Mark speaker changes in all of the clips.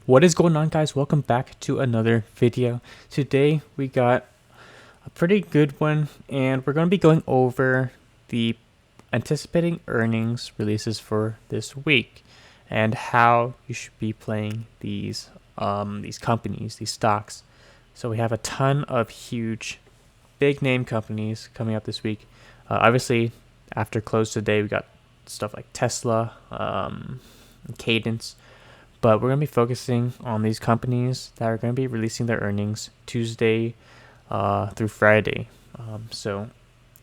Speaker 1: What is going on, guys? Welcome back to another video. Today we got a pretty good one, and we're going to be going over the anticipating earnings releases for this week and how you should be playing these companies, these stocks. So we have a ton of huge big name companies coming up this week. Obviously, after close today, we got stuff like Tesla, Cadence. But we're going to be focusing on these companies that are going to be releasing their earnings Tuesday through Friday. So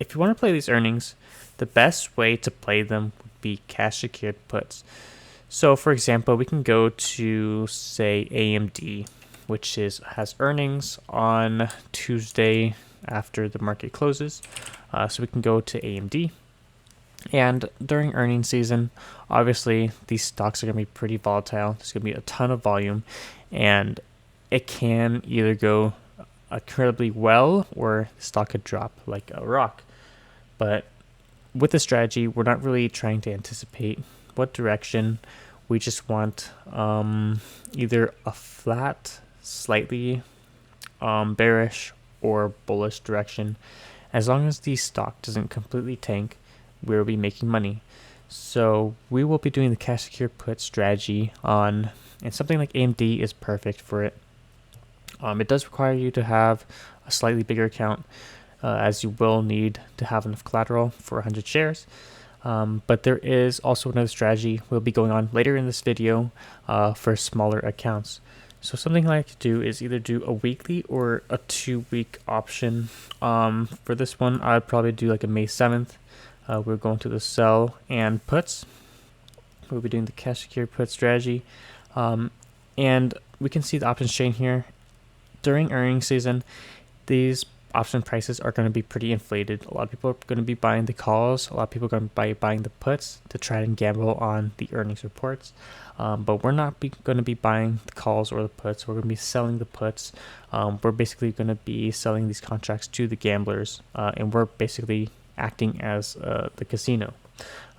Speaker 1: if you want to play these earnings, the best way to play them would be cash secured puts. So for example, we can go to, say, AMD, which has earnings on Tuesday after the market closes. So we can go to AMD. And during earnings season, obviously, these stocks are going to be pretty volatile. There's going to be a ton of volume, and it can either go incredibly well or the stock could drop like a rock. But with the strategy, we're not really trying to anticipate what direction. We just want either a flat, slightly bearish or bullish direction. As long as the stock doesn't completely tank, we'll be making money. So we will be doing the cash secure put strategy on, and something like AMD is perfect for it. It does require you to have a slightly bigger account, as you will need to have enough collateral for 100 shares. But there is also another strategy we'll be going on later in this video for smaller accounts. So something I like to do is either do a weekly or a 2-week option. For this one, I'd probably do like a May 7th. We're going to the sell and puts. We'll be doing the cash secure put strategy. And we can see the options chain here. During earnings season, these option prices are going to be pretty inflated. A lot of people are going to be buying the calls. A lot of people are going to be buying the puts to try and gamble on the earnings reports. But we're not going to be buying the calls or the puts. We're going to be selling the puts. We're basically going to be selling these contracts to the gamblers. And we're basically acting as the casino.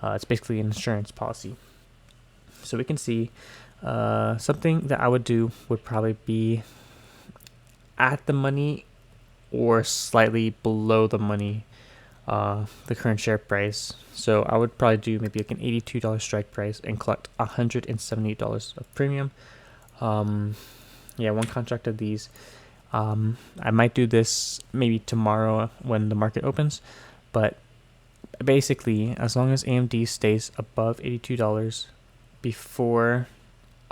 Speaker 1: It's basically an insurance policy. So we can see something that I would do would probably be at the money or slightly below the money, the current share price. So I would probably do maybe like an $82 strike price and collect $178 of premium. One contract of these. I might do this maybe tomorrow when the market opens. But basically, as long as AMD stays above $82 before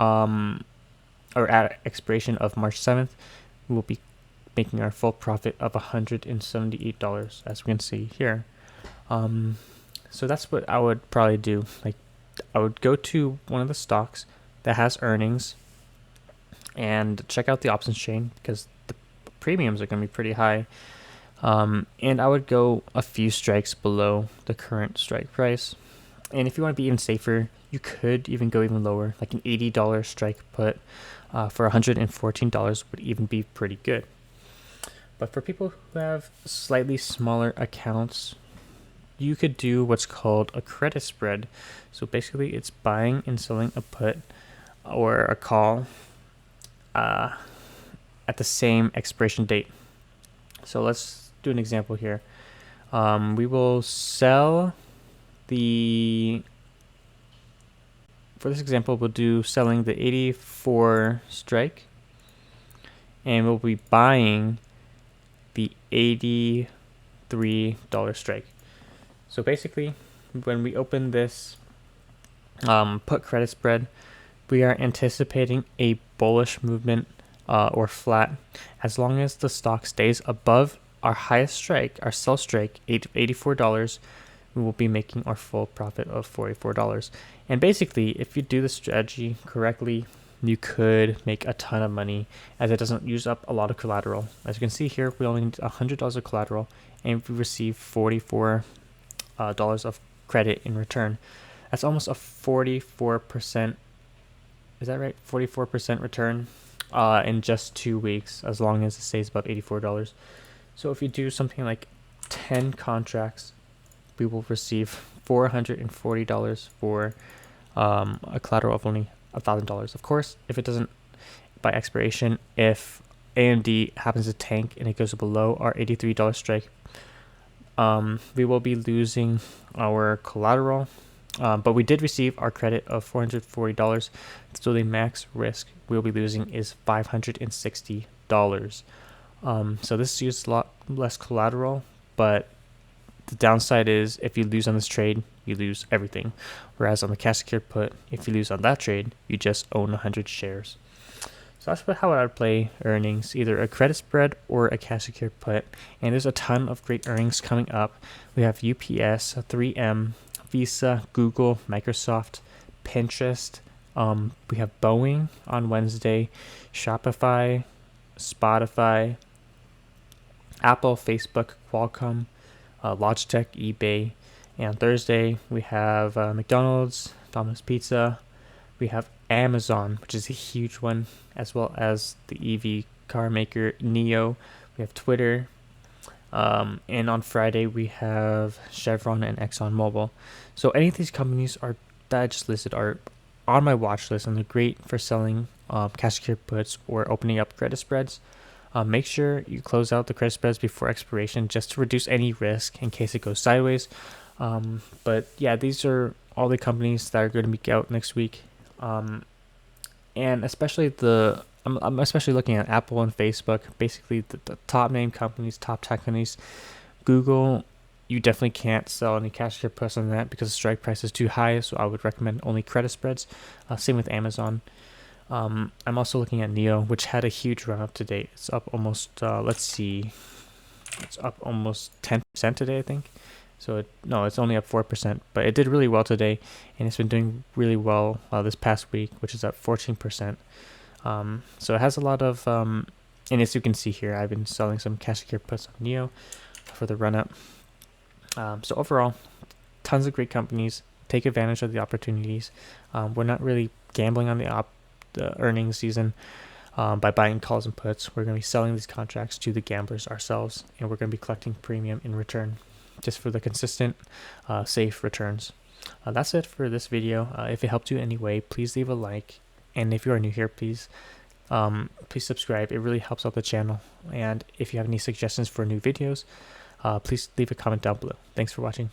Speaker 1: or at expiration of March 7th, we will be making our full profit of $178, as we can see here. So that's what I would probably do. Like, I would go to one of the stocks that has earnings and check out the options chain because the premiums are going to be pretty high. And I would go a few strikes below the current strike price. And if you want to be even safer, you could even go even lower, like an $80 strike put for $114 would even be pretty good. But for people who have slightly smaller accounts, you could do what's called a credit spread. So basically, it's buying and selling a put or a call at the same expiration date. So let's do an example here. We will sell for this example, we'll do selling the 84 strike, and we'll be buying the $83 strike. So basically, when we open this put credit spread, we are anticipating a bullish movement or flat, as long as the stock stays above our highest strike, our sell strike, $84, we will be making our full profit of $44. And basically, if you do the strategy correctly, you could make a ton of money, as it doesn't use up a lot of collateral. As you can see here, we only need $100 of collateral, and we receive $44 of credit in return. That's almost a 44%. Is that right? 44% return in just 2 weeks, as long as it stays above $84. So if you do something like 10 contracts, we will receive $440 for a collateral of only $1,000. Of course, if it doesn't by expiration if AMD happens to tank and it goes below our $83 strike. We will be losing our collateral, but we did receive our credit of $440. So the max risk we'll be losing is $560. So this uses a lot less collateral, but the downside is if you lose on this trade, you lose everything. Whereas on the cash secured put, if you lose on that trade, you just own 100 shares. So that's how I would play earnings, either a credit spread or a cash secured put. And there's a ton of great earnings coming up. We have UPS, 3M, Visa, Google, Microsoft, Pinterest. We have Boeing on Wednesday, Shopify, Spotify, Apple, Facebook, Qualcomm, Logitech, eBay. And on Thursday, we have McDonald's, Domino's Pizza. We have Amazon, which is a huge one, as well as the EV car maker NIO. We have Twitter. And on Friday, we have Chevron and ExxonMobil. So any of these companies that I just listed are on my watch list, and they're great for selling cash secured puts or opening up credit spreads. Make sure you close out the credit spreads before expiration just to reduce any risk in case it goes sideways. But yeah, these are all the companies that are going to be out next week. And especially I'm especially looking at Apple and Facebook, basically the top name companies, top tech companies. Google, you definitely can't sell any cash secured puts on that because the strike price is too high, so I would recommend only credit spreads. Same with Amazon. I'm also looking at NIO, which had a huge run up to date. It's up almost, it's up almost 10% today, I think. So it's only up 4%, but it did really well today, and it's been doing really well this past week, which is up 14%. So it has a lot of, and as you can see here, I've been selling some cash secured puts on NIO for the run up. So overall, tons of great companies. Take advantage of the opportunities. We're not really gambling on the earnings season by buying calls and puts. We're going to be selling these contracts to the gamblers ourselves, and we're going to be collecting premium in return, just for the consistent, safe returns. That's it for this video. If it helped you in any way, please leave a like. And if you are new here, please subscribe. It really helps out the channel. And if you have any suggestions for new videos, please leave a comment down below. Thanks for watching.